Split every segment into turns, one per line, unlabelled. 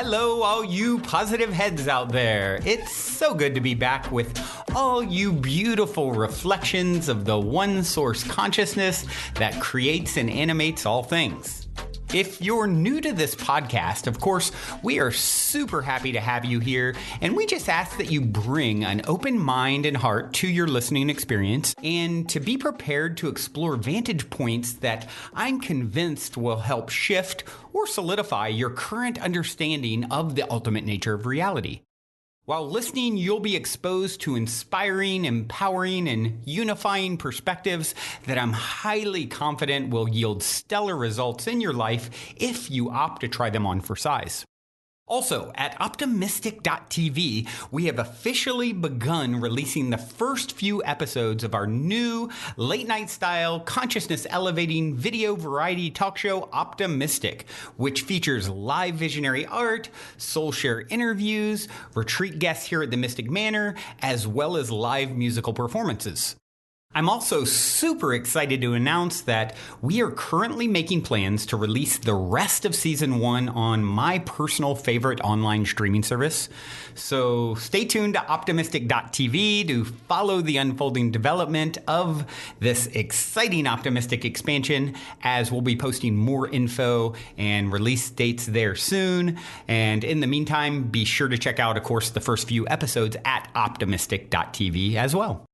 Hello, all you positive heads out there. It's so good to be back with all you beautiful reflections of the one source consciousness that creates and animates all things. If you're new to this podcast, of course, we are super happy to have you here, and we just ask that you bring an open mind and heart to your listening experience and to be prepared to explore vantage points that I'm convinced will help shift or solidify your current understanding of the ultimate nature of reality. While listening, you'll be exposed to inspiring, empowering, and unifying perspectives that I'm highly confident will yield stellar results in your life if you opt to try them on for size. Also, at optimistic.tv, we have officially begun releasing the first few episodes of our new late-night style, consciousness-elevating video variety talk show, Optimistic, which features live visionary art, soul share interviews, retreat guests here at the Mystic Manor, as well as live musical performances. I'm also super excited to announce that we are currently making plans to release the rest of Season 1 on my personal favorite online streaming service. So stay tuned to optimistic.tv to follow the unfolding development of this exciting Optimistic expansion, as we'll be posting more info and release dates there soon. And in the meantime, be sure to check out, of course, the first few episodes at optimistic.tv as well.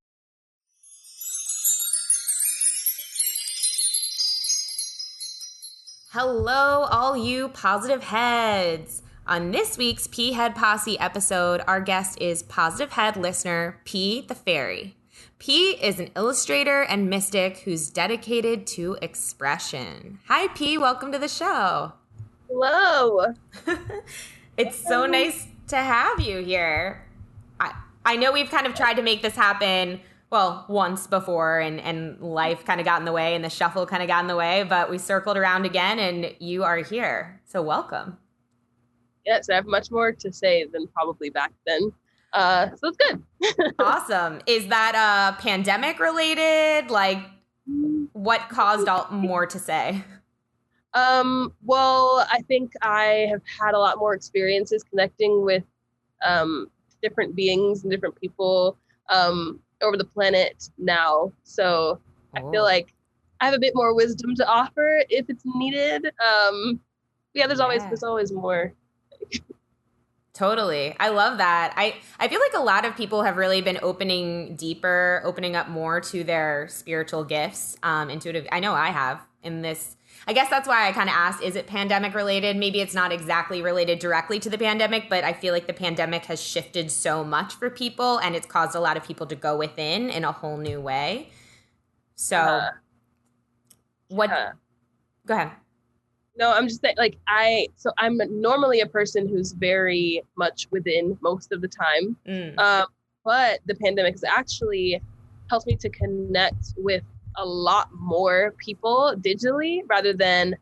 Hello, all you positive heads. On this week's Pea Posse episode, our guest is positive head listener Pea the Feary. Pea is an illustrator and mystic who's dedicated to expression. Hi, Pea. Welcome to the show.
Hello.
It's so nice to have you here. I know we've kind of tried to make this happen once before, and life kind of got in the way and the shuffle kind of got in the way, but we circled around again and you are here. So welcome.
Yes, I have much more to say than probably back then. So it's good.
Awesome. Is that pandemic related? Like, what caused more to say?
Well, I think I have had a lot more experiences connecting with different beings and different people over the planet now. So I feel like I have a bit more wisdom to offer if it's needed. There's always more.
Totally. I love that. I feel like a lot of people have really been opening up more to their spiritual gifts, intuitive. I know I have in this. I guess that's why I kind of asked, is it pandemic related? Maybe it's not exactly related directly to the pandemic, but I feel like the pandemic has shifted so much for people and it's caused a lot of people to go within in a whole new way. So go ahead.
No, I'm just saying, I'm normally a person who's very much within most of the time. But the pandemic has actually helped me to connect with a lot more people digitally rather than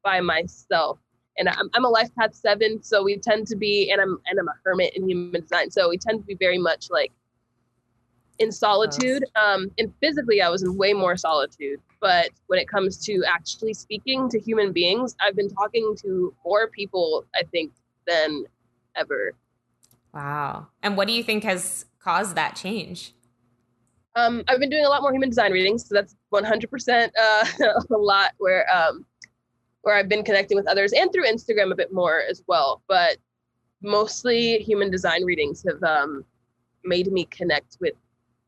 by myself. And I'm a life path 7, so we tend to be, and I'm a hermit in human design, so we tend to be very much like in solitude. And physically, I was in way more solitude. But when it comes to actually speaking to human beings, I've been talking to more people, I think, than ever.
Wow. And what do you think has caused that change?
I've been doing a lot more human design readings, so that's 100% a lot where I've been connecting with others, and through Instagram a bit more as well. But mostly human design readings have made me connect with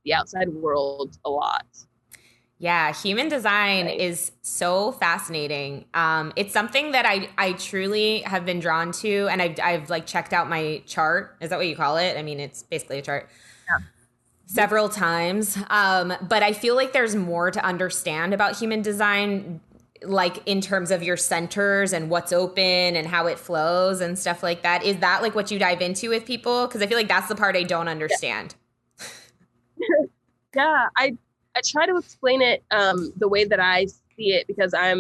the outside world a lot.
Yeah, human design is so fascinating. It's something that I truly have been drawn to, and I've like checked out my chart. Is that what you call it? I mean, it's basically a chart. Yeah. Several times. But I feel like there's more to understand about human design, like in terms of your centers and what's open and how it flows and stuff like that. Is that like what you dive into with people? Because I feel like that's the part I don't understand.
Yeah, I try to explain it the way that I see it, because I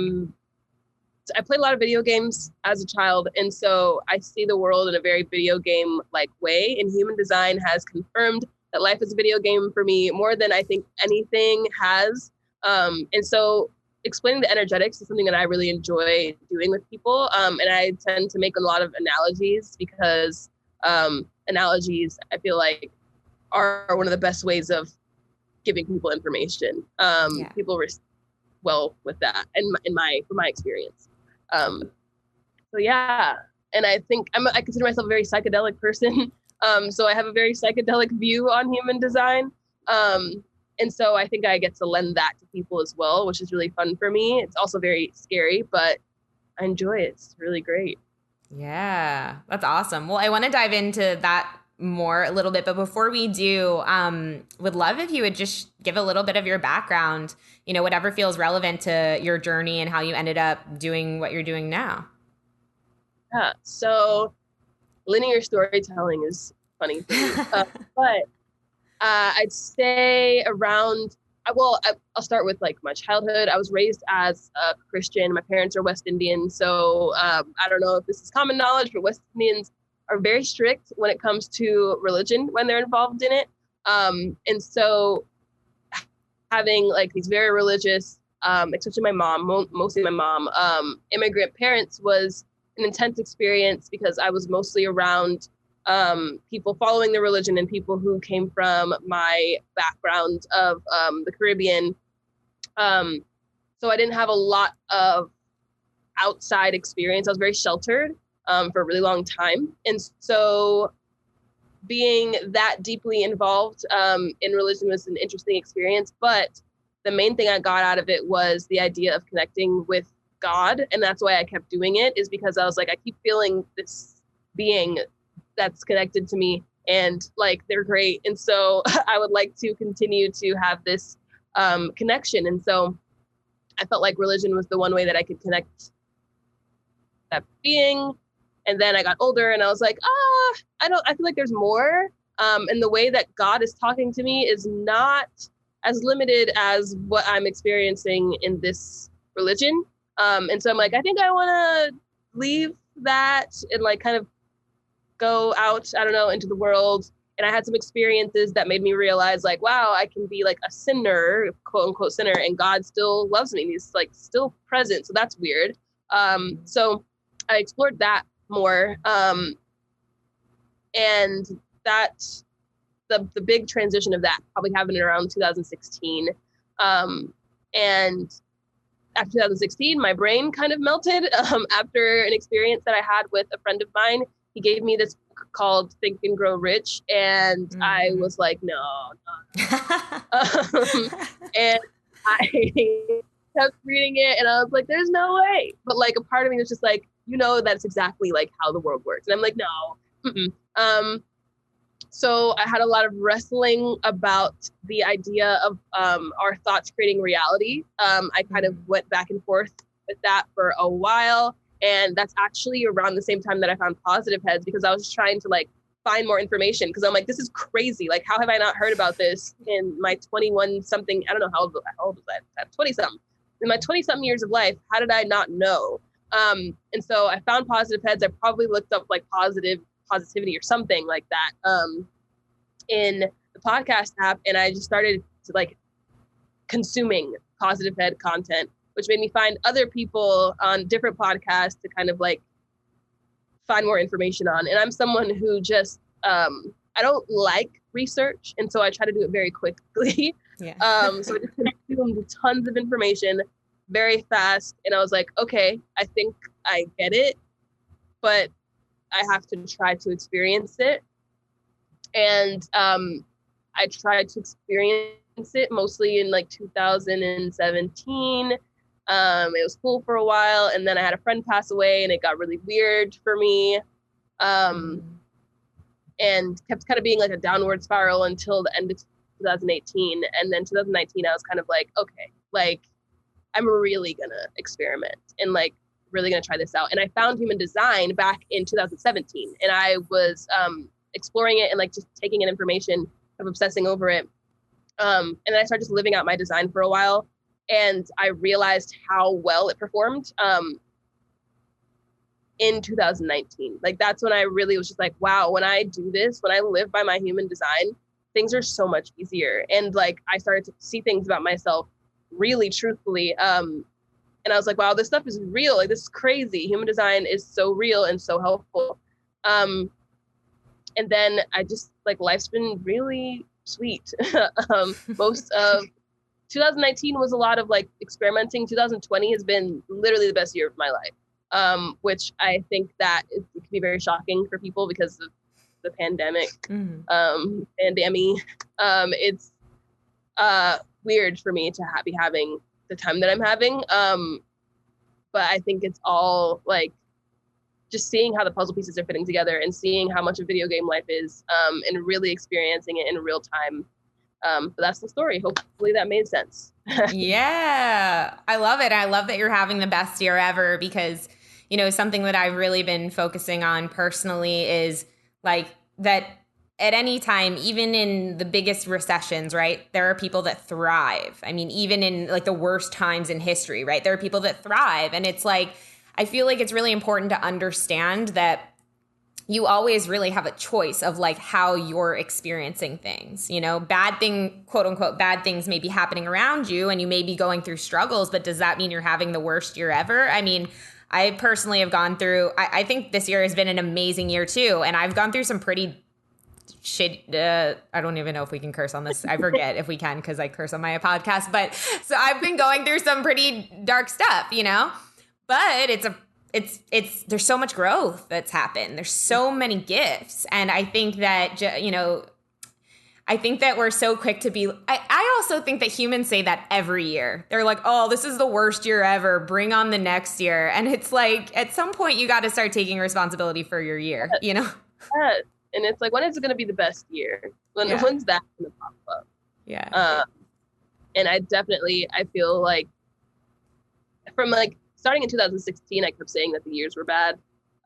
played a lot of video games as a child, and so I see the world in a very video game like way, and human design has confirmed that life is a video game for me more than I think anything has. And so explaining the energetics is something that I really enjoy doing with people. And I tend to make a lot of analogies because analogies, I feel like, are one of the best ways of giving people information. People respond well with that, and from my experience. So yeah, and I think I consider myself a very psychedelic person. So I have a very psychedelic view on human design. And so I think I get to lend that to people as well, which is really fun for me. It's also very scary, but I enjoy it. It's really great.
Yeah, that's awesome. Well, I want to dive into that more a little bit, but before we do, would love if you would just give a little bit of your background, whatever feels relevant to your journey and how you ended up doing what you're doing now.
Yeah, so linear storytelling is funny for me, but I'd say around, I'll start with like my childhood. I was raised as a Christian. My parents are West Indian. So I don't know if this is common knowledge, but West Indians are very strict when it comes to religion when they're involved in it. And so having like these very religious, especially my mom, mostly my mom, immigrant parents was an intense experience because I was mostly around people following the religion and people who came from my background of the Caribbean. So I didn't have a lot of outside experience. I was very sheltered for a really long time. And so being that deeply involved in religion was an interesting experience. But the main thing I got out of it was the idea of connecting with God. And that's why I kept doing it, is because I was like, I keep feeling this being that's connected to me, and like they're great, and so I would like to continue to have this connection. And so I felt like religion was the one way that I could connect that being. And then I got older and I was like, I feel like there's more, and the way that God is talking to me is not as limited as what I'm experiencing in this religion. And so I'm like, I think I want to leave that and like kind of go out, I don't know, into the world. And I had some experiences that made me realize like, wow, I can be like a sinner, quote unquote sinner, and God still loves me. He's like still present. So that's weird. So I explored that more. And that the big transition of that probably happened around 2016. And after 2016, my brain kind of melted after an experience that I had with a friend of mine. He gave me this book called Think and Grow Rich. And I was like, no. And I kept reading it and I was like, there's no way. But like a part of me was just like, that's exactly like how the world works. And I'm like, no. So I had a lot of wrestling about the idea of our thoughts creating reality. I kind of went back and forth with that for a while. And that's actually around the same time that I found Positive Heads, because I was trying to like find more information, because I'm like, this is crazy. Like, how have I not heard about this in my 21 something? I don't know how old was I? 20 something. In my 20 something years of life, how did I not know? And so I found Positive Heads. I probably looked up like positivity or something like that in the podcast app. And I just started to like consuming Positive Head content, which made me find other people on different podcasts to kind of like find more information on. And I'm someone who just, I don't like research. And so I try to do it very quickly. Yeah. So I just consumed tons of information very fast. And I was like, okay, I think I get it, but I have to try to experience it. And I tried to experience it mostly in like 2017. It was cool for a while, and then I had a friend pass away and it got really weird for me, and kept kind of being like a downward spiral until the end of 2018. And then 2019 I was kind of like, okay, like I'm really gonna experiment and like really gonna try this out. And I found human design back in 2017, and I was exploring it and like just taking in information, of obsessing over it, and then I started just living out my design for a while. And I realized how well it performed in 2019. Like, that's when I really was just like, wow, when I do this, when I live by my human design, things are so much easier. And like, I started to see things about myself really truthfully. And I was like, wow, this stuff is real. Like, this is crazy. Human design is so real and so helpful. And then I just, like, life's been really sweet. Most of 2019 was a lot of, like, experimenting. 2020 has been literally the best year of my life, which I think that it can be very shocking for people because of the pandemic, pandemic. It's weird for me to be having the time that I'm having. But I think it's all, like, just seeing how the puzzle pieces are fitting together and seeing how much a video game life is, and really experiencing it in real time. But that's the story. Hopefully that made sense.
Yeah, I love it. I love that you're having the best year ever, because, you know, something that I've really been focusing on personally is, like, that at any time, even in the biggest recessions, right, there are people that thrive. I mean, even in, like, the worst times in history, right, there are people that thrive. And it's like, I feel like it's really important to understand that you always really have a choice of, like, how you're experiencing things. You know, quote unquote, bad things may be happening around you and you may be going through struggles, but does that mean you're having the worst year ever? I mean, I personally have gone through, I think this year has been an amazing year too. And I've gone through some pretty shit. I don't even know if we can curse on this. I forget if we can, because I curse on my podcast. But so I've been going through some pretty dark stuff, you know, but there's so much growth that's happened. There's so many gifts. And I think that, you know, I think that we're so quick to be, I also think that humans say that every year. They're like, oh, this is the worst year ever. Bring on the next year. And it's like, at some point you got to start taking responsibility for your year, you know?
Yeah. And it's like, when is it going to be the best year? When's that going to pop up?
Yeah.
And I feel like from, like, starting in 2016, I kept saying that the years were bad.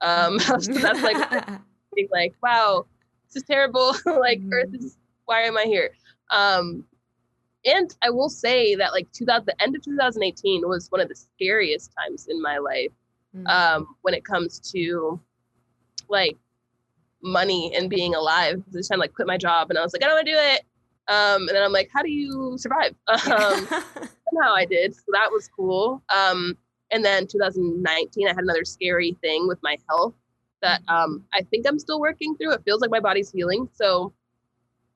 So that's like, wow, this is terrible. Like, Earth is, why am I here? And I will say that, like, the end of 2018 was one of the scariest times in my life, when it comes to, like, money and being alive. I was trying to, like, quit my job, and I was like, I don't want to do it. And then I'm like, how do you survive? Somehow I did. So that was cool. And then 2019, I had another scary thing with my health that I think I'm still working through. It feels like my body's healing. So,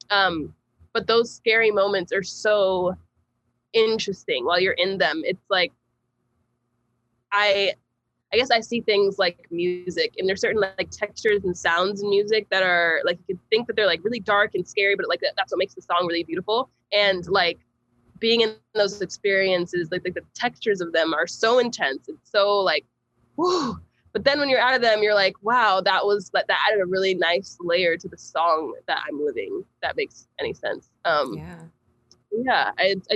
but those scary moments are so interesting while you're in them. It's like, I guess I see things like music, and there's certain, like, textures and sounds in music that are, like, you could think that they're, like, really dark and scary, but, like, that's what makes the song really beautiful. And, like, being in those experiences, like the textures of them are so intense. It's so, like, whoo. But then when you're out of them, you're like, wow, that added a really nice layer to the song that I'm living. If that makes any sense. I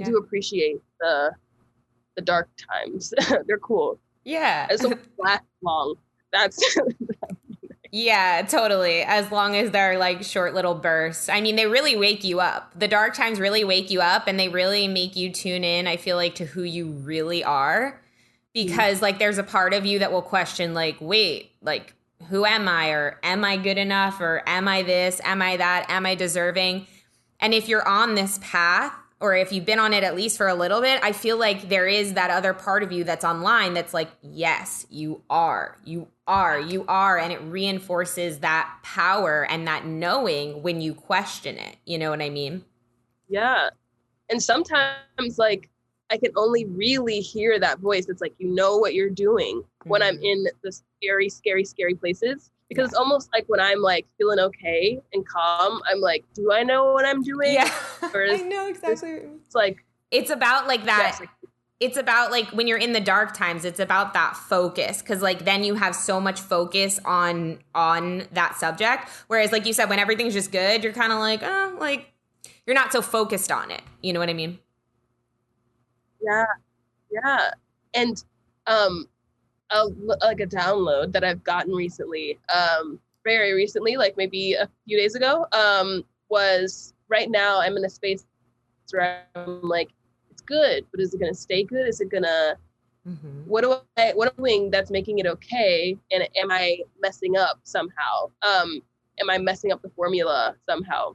do appreciate the dark times. They're cool.
Yeah.
It's so last long. That's
yeah, totally. As long as they're, like, short little bursts. I mean, they really wake you up. The dark times really wake you up, and they really make you tune in, I feel like, to who you really are. Because, like, there's a part of you that will question, like, wait, like, who am I? Or am I good enough? Or am I this? Am I that? Am I deserving? And if you're on this path, or if you've been on it at least for a little bit, I feel like there is that other part of you that's online that's like, yes, you are. And it reinforces that power and that knowing when you question it. You know what I mean? Yeah.
And sometimes, like, I can only really hear that voice. It's like, you know what you're doing when I'm in the scary, scary, scary places. Because it's almost like when I'm, like, feeling okay and calm, I'm like, do I know what I'm doing?
Yeah, I know exactly.
It's like,
it's about, like, that. Yes. It's about, like, when you're in the dark times, it's about that focus. Because, like, then you have so much focus on that subject. Whereas, like you said, when everything's just good, you're kind of like, oh, like, you're not so focused on it. You know what I mean?
Yeah. And, like, a download that I've gotten recently, very recently, like maybe a few days ago, was, right now I'm in a space where I'm like, it's good, but is it going to stay good? Is it going to, what am I doing that's making it okay? And am I messing up somehow? Am I messing up the formula somehow?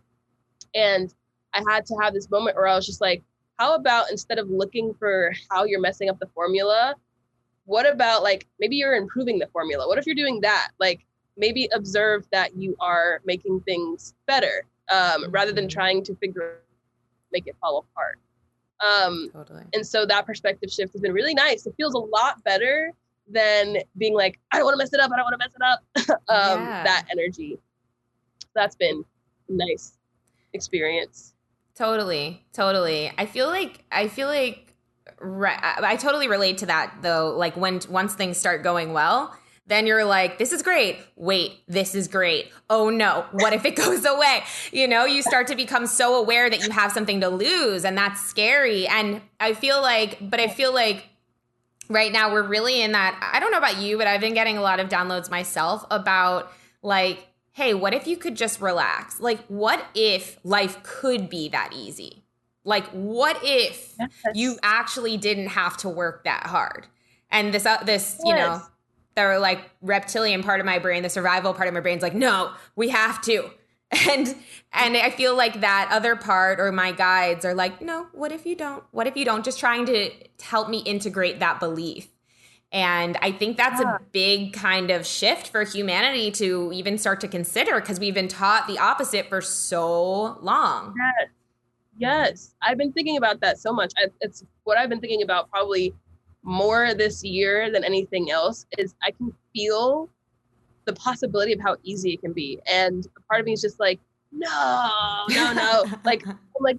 And I had to have this moment where I was just like, how about, instead of looking for how you're messing up the formula, what about like, maybe you're improving the formula? What if you're doing that? Like, maybe observe that you are making things better, rather than trying to make it fall apart.
Totally.
And so that perspective shift has been really nice. It feels a lot better than being like, I don't want to mess it up. I don't want to mess it up. That energy. That's been a nice experience.
Totally. I feel like I totally relate to that though. Like once things start going well, then you're like, this is great. Wait, this is great. Oh no, what if it goes away? You know, you start to become so aware that you have something to lose, and that's scary. And I feel like right now we're really in that. I don't know about you, but I've been getting a lot of downloads myself about like, hey, what if you could just relax? Like, what if life could be that easy? Like, what if you actually didn't have to work that hard? And this, you know, the like reptilian part of my brain, the survival part of my brain's like, no, we have to. And I feel like that other part, or my guides are like, no, what if you don't? What if you don't? Just trying to help me integrate that belief. And I think that's a big kind of shift for humanity to even start to consider, because we've been taught the opposite for so long.
Yes. I've been thinking about that so much. It's what I've been thinking about probably more this year than anything else, is I can feel the possibility of how easy it can be. And a part of me is just like, no. like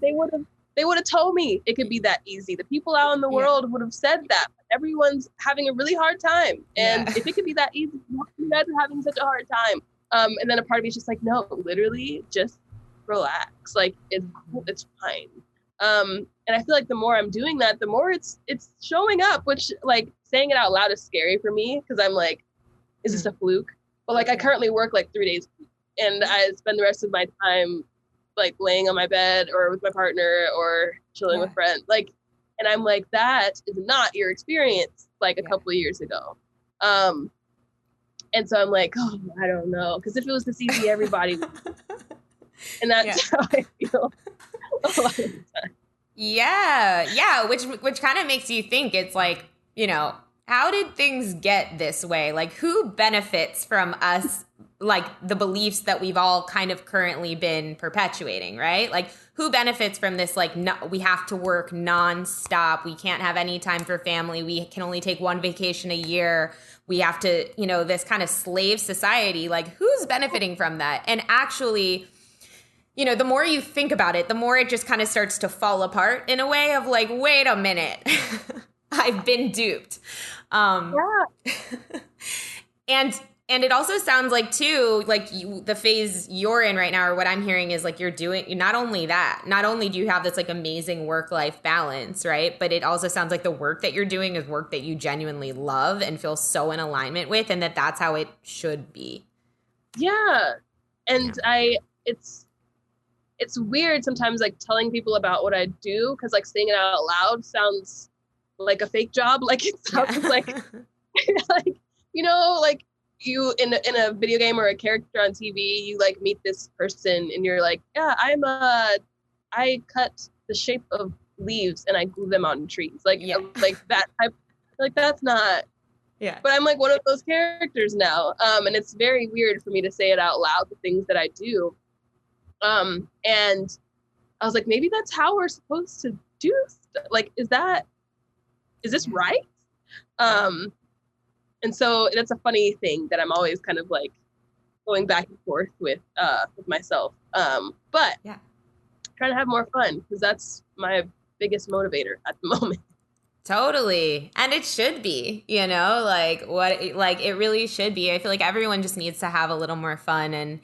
they would have told me it could be that easy. The people out in the world would have said that. Everyone's having a really hard time. And if it could be that easy, why are you guys having such a hard time? And then a part of me is just like, no, literally just relax. Like it's fine. And I feel like the more I'm doing that, the more it's showing up, which like saying it out loud is scary for me, because I'm like, is this a fluke? But like I currently work like 3 days a week, and I spend the rest of my time like laying on my bed or with my partner or chilling with friends. Like, and I'm like, that is not your experience like a couple of years ago. And so I'm like, oh, I don't know. Because if it was this easy, everybody would. And that's how I feel a lot of the time.
Yeah. Which kind of makes you think, it's like, you know, how did things get this way? Like, who benefits from us, like the beliefs that we've all kind of currently been perpetuating, right? Like, who benefits from this? Like, no, we have to work nonstop. We can't have any time for family. We can only take one vacation a year. We have to, you know, this kind of slave society. Like, who's benefiting from that? And actually, you know, the more you think about it, the more it just kind of starts to fall apart in a way of like, wait a minute, I've been duped. And it also sounds like too, like the phase you're in right now, or what I'm hearing is like not only do you have this like amazing work-life balance, right? But it also sounds like the work that you're doing is work that you genuinely love and feel so in alignment with, and that's how it should be.
Yeah. And it's weird sometimes like telling people about what I do, because like saying it out loud sounds like a fake job. Like it sounds like like, you know, like you in a video game or a character on TV, you like meet this person and you're like, yeah, I cut the shape of leaves and I glue them on trees. Like that type, like that's not.
Yeah.
But I'm like one of those characters now. And it's very weird for me to say it out loud, the things that I do. And I was like, maybe that's how we're supposed to do stuff. Like, is this right? And so that's a funny thing that I'm always kind of like going back and forth with myself. But trying to have more fun, because that's my biggest motivator at the moment.
Totally. And it should be, you know, like it really should be. I feel like everyone just needs to have a little more fun. And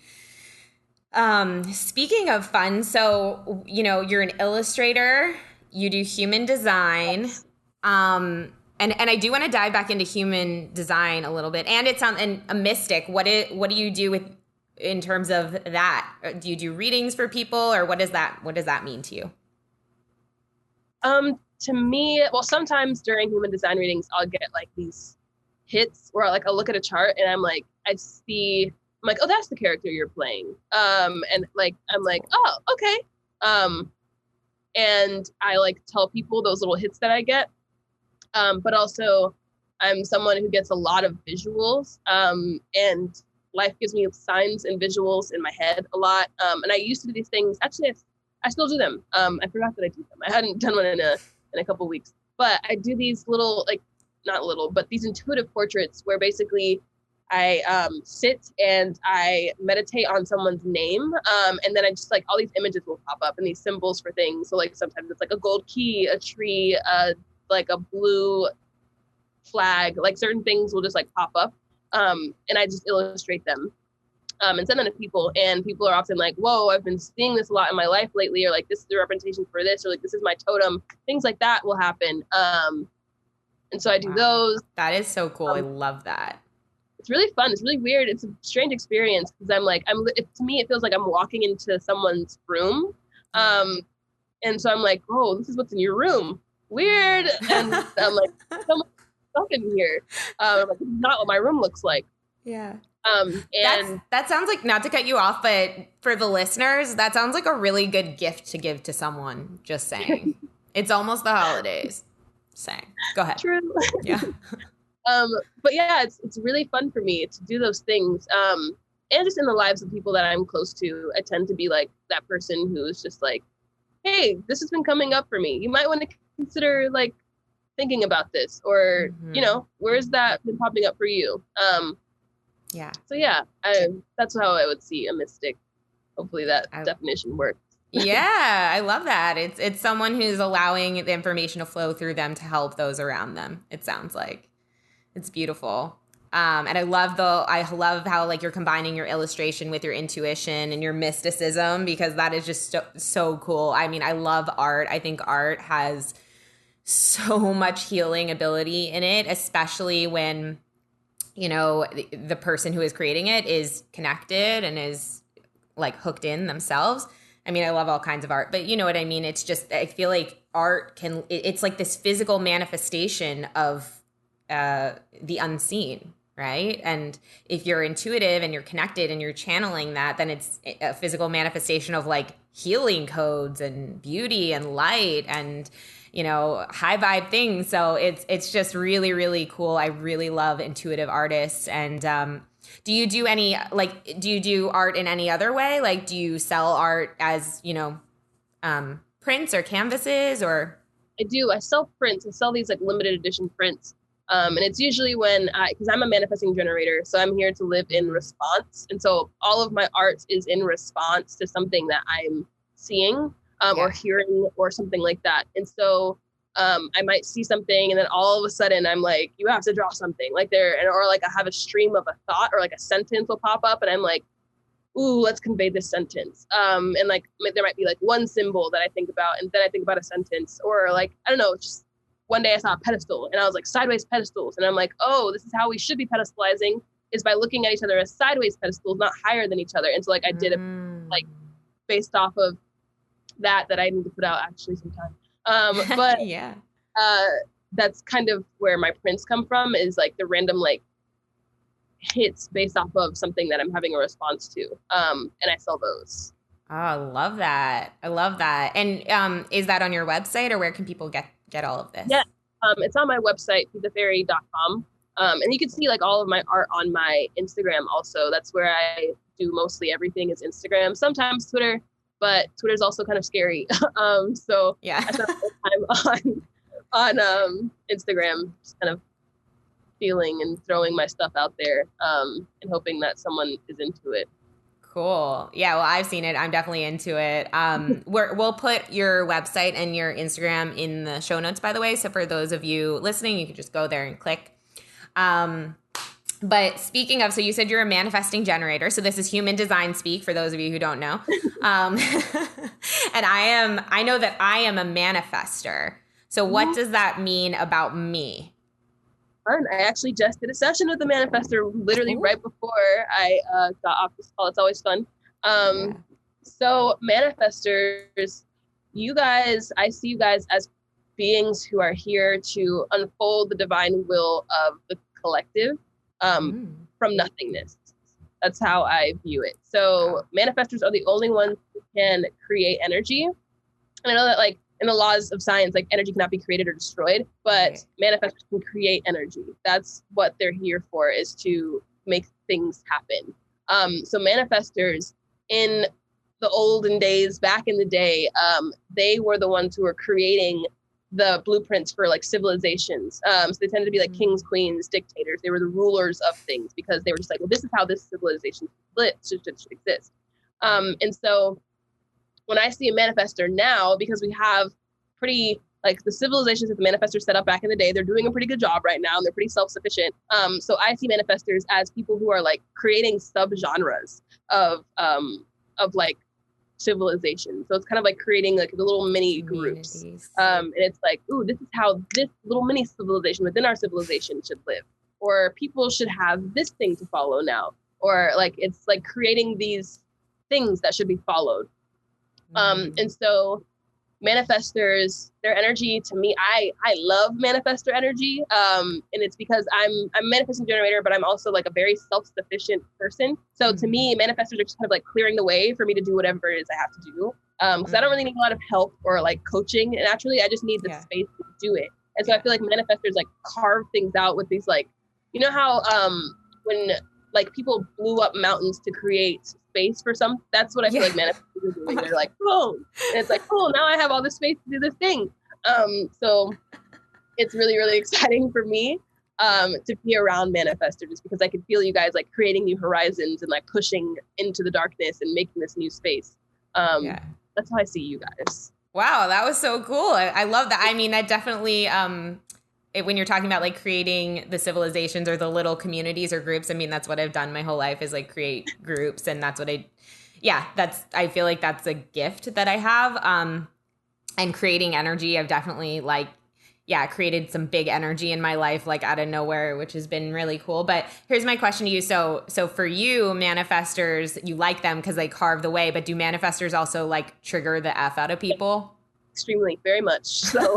speaking of fun, so, you know, you're an illustrator, you do human design. And I do want to dive back into human design a little bit. And and a mystic. What do you do in terms of that? Do you do readings for people, or what does that mean to you?
To me, well, sometimes during human design readings, I'll get like these hits where I'll look at a chart and I'm like, I'm like, oh, that's the character you're playing. And like, I'm like, oh, okay. And I like tell people those little hits that I get. But also I'm someone who gets a lot of visuals, and life gives me signs and visuals in my head a lot. And I used to do these things. Actually, I still do them. I forgot that I do them. I hadn't done one in a couple of weeks, but I do these little, like, not little, but these intuitive portraits where basically I sit and I meditate on someone's name, and then I just, like, all these images will pop up and these symbols for things. So, like, sometimes it's like a gold key, a tree, like a blue flag, like certain things will just, like, pop up, and I just illustrate them, and send them to people. And people are often like, whoa, I've been seeing this a lot in my life lately, or like, this is the representation for this, or like, this is my totem. Things like that will happen. And so I do those.
That is so cool. I love that.
It's really fun. It's really weird. It's a strange experience because to me, it feels like I'm walking into someone's room. And so I'm like, oh, this is what's in your room. Weird. And I'm like, someone's stuff in here. Like, this is not what my room looks like.
Yeah.
And
that sounds like, not to cut you off, but for the listeners, that sounds like a really good gift to give to someone. Just saying. It's almost the holidays. Saying. Go ahead.
True.
Yeah.
But yeah, it's really fun for me to do those things. And just in the lives of people that I'm close to, I tend to be like that person who's just like, hey, this has been coming up for me. You might want to consider, like, thinking about this, or, you know, where's that been popping up for you?
Yeah.
So yeah, that's how I would see a mystic. Hopefully that definition works.
Yeah, I love that. It's someone who's allowing the information to flow through them to help those around them. It sounds like it's beautiful. And I love how, like, you're combining your illustration with your intuition and your mysticism, because that is just so cool. I mean, I love art. I think art has so much healing ability in it, especially when, you know, the person who is creating it is connected and is, like, hooked in themselves. I mean, I love all kinds of art, but you know what I mean? It's just, I feel like art it's like this physical manifestation of the unseen, right? And if you're intuitive and you're connected and you're channeling that, then it's a physical manifestation of, like, healing codes and beauty and light and, you know, high vibe things. So it's just really, really cool. I really love intuitive artists. And do you do art in any other way? Like, do you sell art as, you know, prints or canvases, or?
I do. I sell prints. I sell these, like, limited edition prints. And it's usually because I'm a manifesting generator, so I'm here to live in response. And so all of my art is in response to something that I'm seeing, or hearing, or something like that. And so I might see something, and then all of a sudden I'm like, you have to draw something, like, or like I have a stream of a thought, or like a sentence will pop up, and I'm like, ooh, let's convey this sentence. And, like, there might be, like, one symbol that I think about, and then I think about a sentence, or, like, I don't know, just one day I saw a pedestal and I was like, sideways pedestals. And I'm like, oh, this is how we should be pedestalizing, is by looking at each other as sideways pedestals, not higher than each other. And so, like, I did it, like, based off of that I need to put out actually sometime. But
yeah,
that's kind of where my prints come from, is, like, the random, like, hits based off of something that I'm having a response to. And I sell those.
Oh, I love that. I love that. And is that on your website, or where can people get all of this?
Yeah, it's on my website, peathefairy.com. And you can see, like, all of my art on my Instagram also. That's where I do mostly everything, is Instagram. Sometimes Twitter, but Twitter's also kind of scary. So
yeah,
I spend time on Instagram, just kind of feeling and throwing my stuff out there, and hoping that someone is into it.
Cool. Yeah, well, I've seen it. I'm definitely into it. We'll put your website and your Instagram in the show notes, by the way. So for those of you listening, you can just go there and click. But speaking of, so you said you're a manifesting generator. So this is human design speak for those of you who don't know. And I know that I am a manifester. So what does that mean about me?
Fun. I actually just did a session with the manifester literally right before I got off this call. It's always fun. So manifestors, you guys, I see you guys as beings who are here to unfold the divine will of the collective, from nothingness. That's how I view it. So manifestors are the only ones who can create energy. And I know that, like, in the laws of science, like energy cannot be created or destroyed, but manifestors can create energy. That's what they're here for, is to make things happen. So manifestors in the olden days, back in the day, they were the ones who were creating the blueprints for like civilizations. So they tended to be like kings, queens, dictators. They were the rulers of things because they were just like, well, this is how this civilization should exist. And so when I see a manifestor now, because we have pretty, like the civilizations that the manifestors set up back in the day, they're doing a pretty good job right now and they're pretty self-sufficient. So I see manifestors as people who are like creating subgenres of like civilization. So it's kind of like creating like the little mini groups. And it's like, ooh, this is how this little mini civilization within our civilization should live. Or people should have this thing to follow now. Or like, it's like creating these things that should be followed. And so manifestors, their energy to me, I love manifestor energy. And it's because I'm a manifesting generator, but I'm also like a very self-sufficient person. So to me, manifestors are just kind of like clearing the way for me to do whatever it is I have to do. Because I don't really need a lot of help or like coaching. And actually, I just need the space to do it. And so I feel like manifestors like carve things out with these like, you know how when like people blew up mountains to create space for some, that's what I feel like manifestors are doing. They're like, oh, and it's like, oh, now I have all this space to do this thing. So it's really, really exciting for me to be around manifestors, just because I can feel you guys like creating new horizons and like pushing into the darkness and making this new space. That's how I see you guys.
Wow, that was so cool. I love that. I mean, that definitely, when you're talking about like creating the civilizations or the little communities or groups, I mean, that's what I've done my whole life, is like create groups. And that's what I feel like that's a gift that I have. And creating energy, I've definitely like, created some big energy in my life, like out of nowhere, which has been really cool. But here's my question to you. So for you, manifestors, you like them because they carve the way, but do manifestors also like trigger the F out of people?
Extremely, very much. So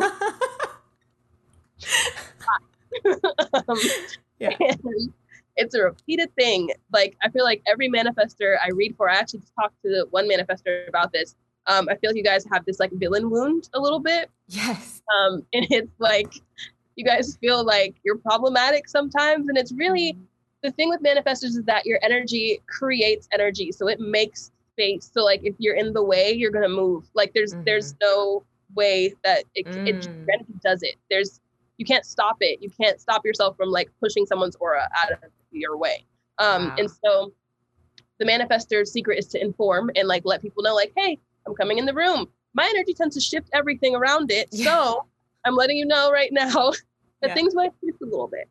and it's a repeated thing. Like, I feel like every manifestor I read for, I actually just talked to one manifestor about this. I feel like you guys have this like villain wound a little bit.
Yes.
And it's like, you guys feel like you're problematic sometimes. And it's really, the thing with manifestors is that your energy creates energy. So it makes space. So like, if you're in the way, you're going to move. Like there's no way that your energy does it. You can't stop it. You can't stop yourself from like pushing someone's aura out of your way. And so the manifestor's secret is to inform and like let people know like, hey, I'm coming in the room. My energy tends to shift everything around it. So I'm letting you know right now that things might shift a little bit.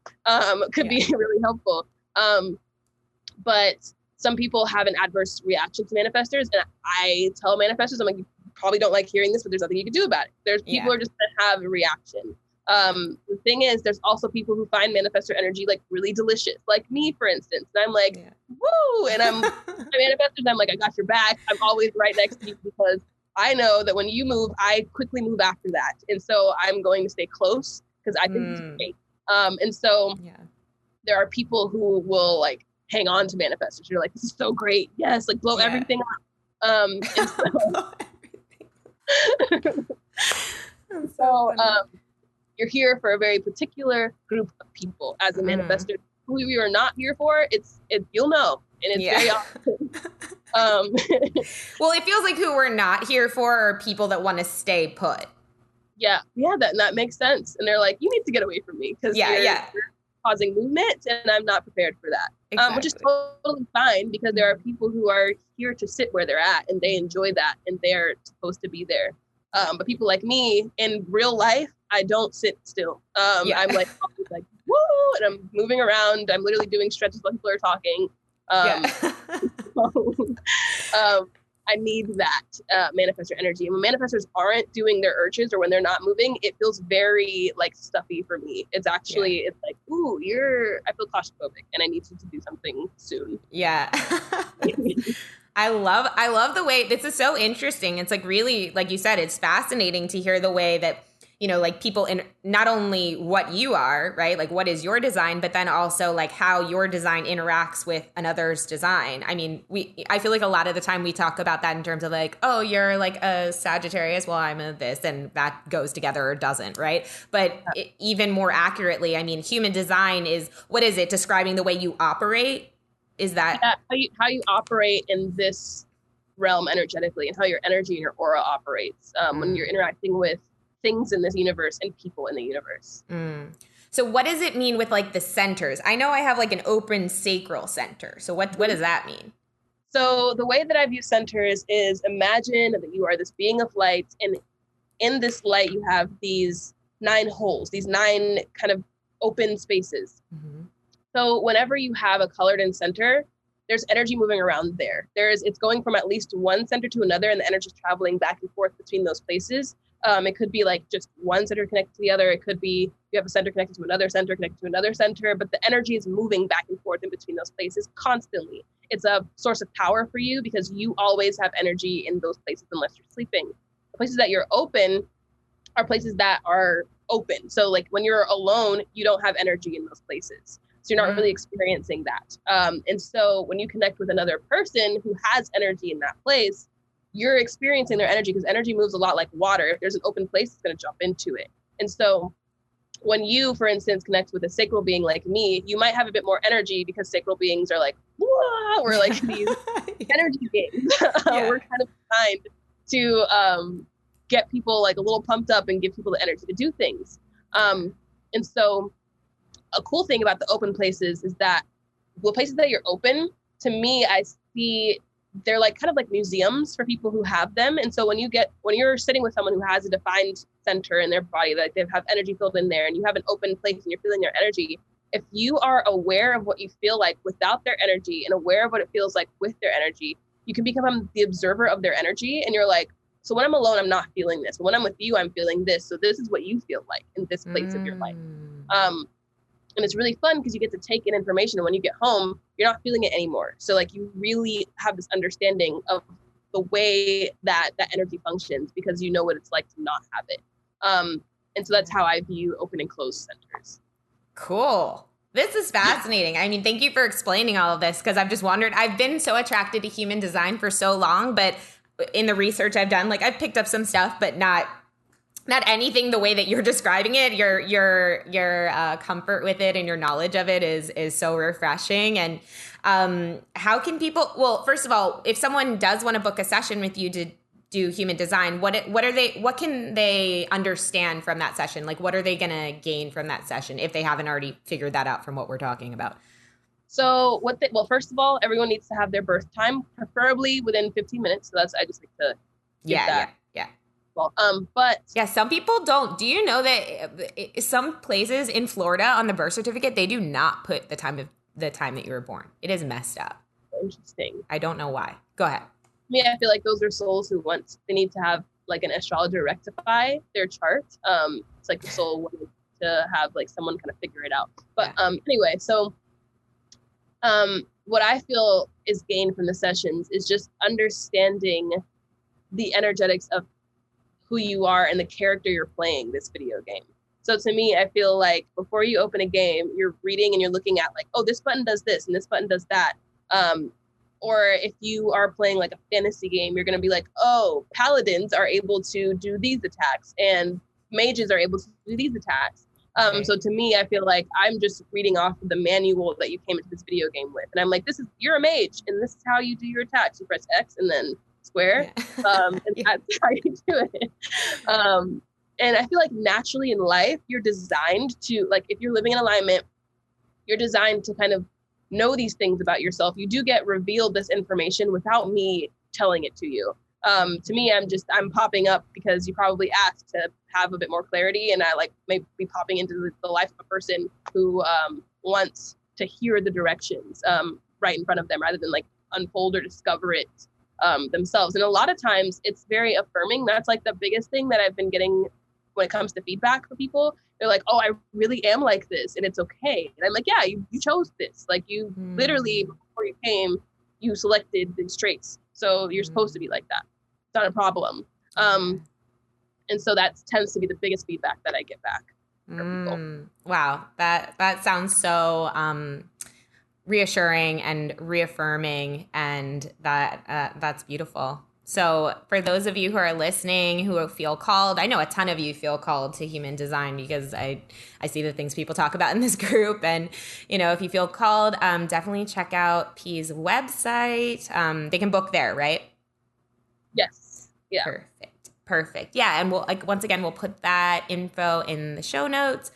Could be really helpful. But some people have an adverse reaction to manifestors. And I tell manifestors, I'm like, you probably don't like hearing this, but there's nothing you can do about it. There's people who are just going to have a reaction. The thing is, there's also people who find manifestor energy like really delicious, like me, for instance. And I'm like, woo! And I'm manifestors. I'm like, I got your back. I'm always right next to you because I know that when you move, I quickly move after that. And so I'm going to stay close because I think it's great. And so there are people who will like hang on to manifestors. You're like, this is so great. Yes, like blow everything up. And so, you're here for a very particular group of people as a manifestor. Who you are not here for, you'll know. And it's very often.
Well, it feels like who we're not here for are people that want to stay put.
Yeah, that makes sense. And they're like, you need to get away from me because you're causing movement and I'm not prepared for that. Which is totally fine because there are people who are here to sit where they're at and they enjoy that and they're supposed to be there. But people like me in real life, I don't sit still. I'm like, always like, woo, and I'm moving around. I'm literally doing stretches while people are talking. I need that manifestor energy. And when manifestors aren't doing their urges or when they're not moving, it feels very like stuffy for me. It's actually, it's like, ooh, I feel claustrophobic and I need you to do something soon.
Yeah. I love the way, this is so interesting. It's like really, like you said, it's fascinating to hear the way that you know, like people in not only what you are, right? Like what is your design, but then also like how your design interacts with another's design. I mean, I feel like a lot of the time we talk about that in terms of like, oh, you're like a Sagittarius, well, I'm a this, and that goes together or doesn't, right? But even more accurately, I mean, human design is, what is it? Describing the way you operate? Is that
how you operate in this realm energetically, and how your energy and your aura operates when you're interacting with things in this universe and people in the universe.
So what does it mean with like the centers? I know I have like an open sacral center. So what does that mean?
So the way that I view centers is, imagine that you are this being of light, and in this light you have these 9 holes, these 9 kind of open spaces. So whenever you have a colored in center, there's energy moving around there. It's going from at least one center to another, and the energy is traveling back and forth between those places. It could be like just one center connected to the other. It could be you have a center connected to another center connected to another center, but the energy is moving back and forth in between those places constantly. It's a source of power for you because you always have energy in those places unless you're sleeping. The places that you're open are places that are open. So like when you're alone, you don't have energy in those places. So you're not really experiencing that. And so when you connect with another person who has energy in that place, you're experiencing their energy, because energy moves a lot like water. If there's an open place, it's going to jump into it. And so when you, for instance, connect with a sacral being like me, you might have a bit more energy because sacral beings are like, whoa, we're like these energy beings. We're kind of designed to get people like a little pumped up and give people the energy to do things. And so a cool thing about the open places is that the places that you're open, to me, I see they're like kind of like museums for people who have them. And so when you're sitting with someone who has a defined center in their body, like they have energy filled in there, and you have an open place and you're feeling their energy, if you are aware of what you feel like without their energy and aware of what it feels like with their energy, you can become the observer of their energy. And you're like, so when I'm alone, I'm not feeling this. But when I'm with you, I'm feeling this. So this is what you feel like in this place of your life. And it's really fun because you get to take in information, and when you get home, you're not feeling it anymore. So like you really have this understanding of the way that energy functions, because you know what it's like to not have it. And so that's how I view open and closed centers.
Cool. This is fascinating. I mean, thank you for explaining all of this, because I've just wondered, I've been so attracted to human design for so long, but in the research I've done, like I've picked up some stuff, but not anything the way that you're describing it. Your comfort with it and your knowledge of it is so refreshing. And how can people? Well, first of all, if someone does want to book a session with you to do human design, what can they understand from that session? Like, what are they going to gain from that session if they haven't already figured that out from what we're talking about?
So first of all, everyone needs to have their birth time, preferably within 15 minutes. So I just like to give that.
Yeah.
Well, but
yeah, some people don't. Do you know that some places in Florida on the birth certificate, they do not put the time that you were born? It is messed up.
Interesting.
I don't know why. Go ahead.
I feel like those are souls who they need to have like an astrologer rectify their chart. It's like the soul wanted to have like someone kind of figure it out. But anyway, so what I feel is gained from the sessions is just understanding the energetics of who you are and the character you're playing this video game. So to me, I feel like before you open a game, you're reading and you're looking at like, oh, this button does this and this button does that. Or if you are playing like a fantasy game, you're going to be like, oh, paladins are able to do these attacks and mages are able to do these attacks. So to me, I feel like I'm just reading off of the manual that you came into this video game with. And I'm like, you're a mage and this is how you do your attacks. You press X and then square. And that's how you do it. And I feel like naturally in life, you're designed to, like, if you're living in alignment, you're designed to kind of know these things about yourself. You do get revealed this information without me telling it to you. To me, I'm popping up because you probably asked to have a bit more clarity, and I like may be popping into the life of a person who wants to hear the directions right in front of them rather than like unfold or discover it themselves. And a lot of times it's very affirming. That's like the biggest thing that I've been getting when it comes to feedback from people. They're like, oh, I really am like this and it's okay. And I'm like, yeah, you chose this. Like you literally, before you came, you selected these traits. So you're supposed to be like that. It's not a problem. And And so that tends to be the biggest feedback that I get back from people.
Wow. That sounds so reassuring and reaffirming, and that's beautiful. So for those of you who are listening, who feel called, I know a ton of you feel called to human design because I see the things people talk about in this group. And, if you feel called, definitely check out Pea's website. They can book there, right?
Yes. Yeah.
Perfect. Yeah. And once again, we'll put that info in the show notes.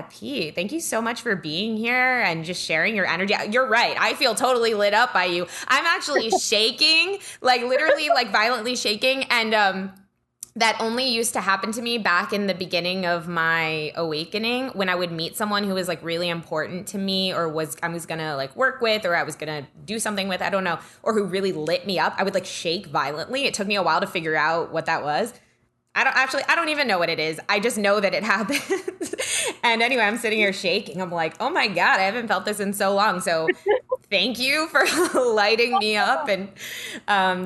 P, thank you so much for being here and just sharing your energy. You're right. I feel totally lit up by you. I'm actually shaking, literally violently shaking. And that only used to happen to me back in the beginning of my awakening when I would meet someone who was really important to me, or I was going to work with, or I was going to do something with, I don't know, or who really lit me up. I would shake violently. It took me a while to figure out what that was. I don't even know what it is. I just know that it happens. And anyway, I'm sitting here shaking. I'm like, oh my God, I haven't felt this in so long. So thank you for lighting me up and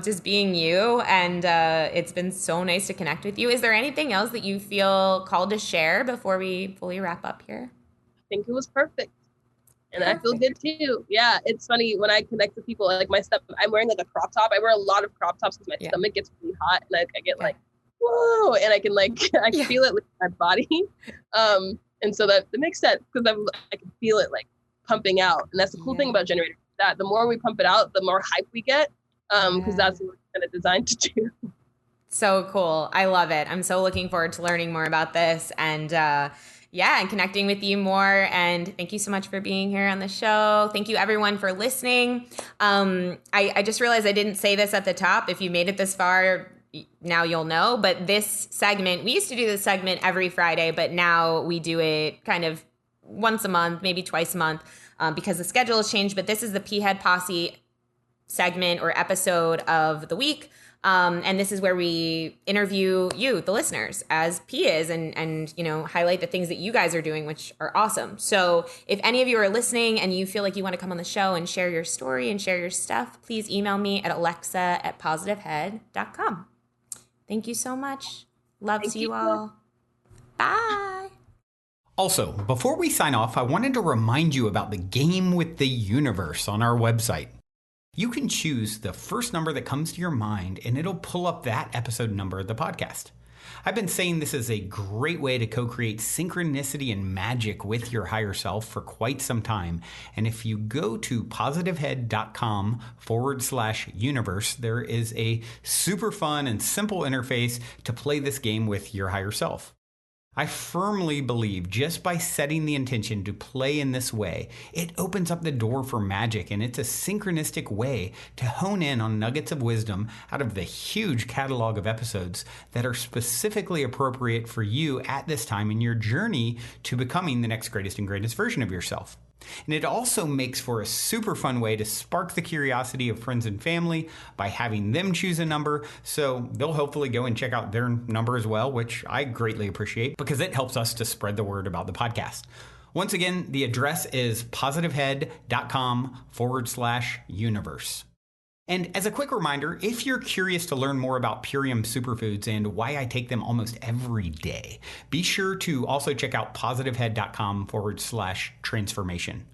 just being you. And it's been so nice to connect with you. Is there anything else that you feel called to share before we fully wrap up here?
I think it was perfect. And I feel good too. Yeah, it's funny when I connect with people, I'm wearing a crop top. I wear a lot of crop tops because my stomach gets really hot and I get whoa, and I can feel it with my body. And so that makes sense because I can feel it pumping out. And that's the cool thing about generators, that the more we pump it out, the more hype we get. Because that's what we're kind of designed to do.
So cool. I love it. I'm so looking forward to learning more about this and and connecting with you more. And thank you so much for being here on the show. Thank you everyone for listening. I just realized I didn't say this at the top. If you made it this far, now you'll know, but this segment, we used to do this segment every Friday, but now we do it kind of once a month, maybe twice a month, because the schedule has changed. But this is the P-Head Posse segment or episode of the week. And this is where we interview you, the listeners, as P is, and highlight the things that you guys are doing, which are awesome. So if any of you are listening and you feel like you want to come on the show and share your story and share your stuff, please email me at alexa@positivehead.com. Thank you so much. Love to you all. Bye.
Also, before we sign off, I wanted to remind you about the game with the universe on our website. You can choose the first number that comes to your mind, and it'll pull up that episode number of the podcast. I've been saying this is a great way to co-create synchronicity and magic with your higher self for quite some time. And if you go to positivehead.com/universe, there is a super fun and simple interface to play this game with your higher self. I firmly believe just by setting the intention to play in this way, it opens up the door for magic, and it's a synchronistic way to hone in on nuggets of wisdom out of the huge catalog of episodes that are specifically appropriate for you at this time in your journey to becoming the next greatest and greatest version of yourself. And it also makes for a super fun way to spark the curiosity of friends and family by having them choose a number, so they'll hopefully go and check out their number as well, which I greatly appreciate because it helps us to spread the word about the podcast. Once again, the address is positivehead.com/universe. And as a quick reminder, if you're curious to learn more about Purium superfoods and why I take them almost every day, be sure to also check out positivehead.com/transformation.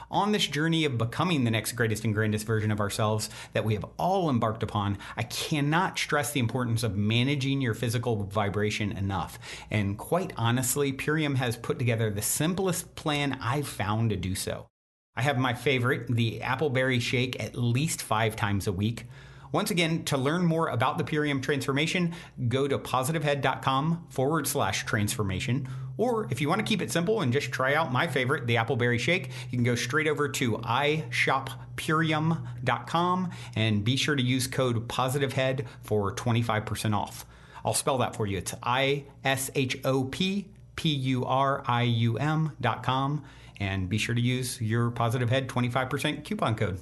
On this journey of becoming the next greatest and grandest version of ourselves that we have all embarked upon, I cannot stress the importance of managing your physical vibration enough. And quite honestly, Purium has put together the simplest plan I've found to do so. I have my favorite, the appleberry shake, at least 5 times a week. Once again, to learn more about the Purium transformation, go to positivehead.com/transformation. Or if you want to keep it simple and just try out my favorite, the appleberry shake, you can go straight over to ishoppurium.com and be sure to use code positivehead for 25% off. I'll spell that for you. It's ishoppurium.com. And be sure to use your Positive Head 25% coupon code.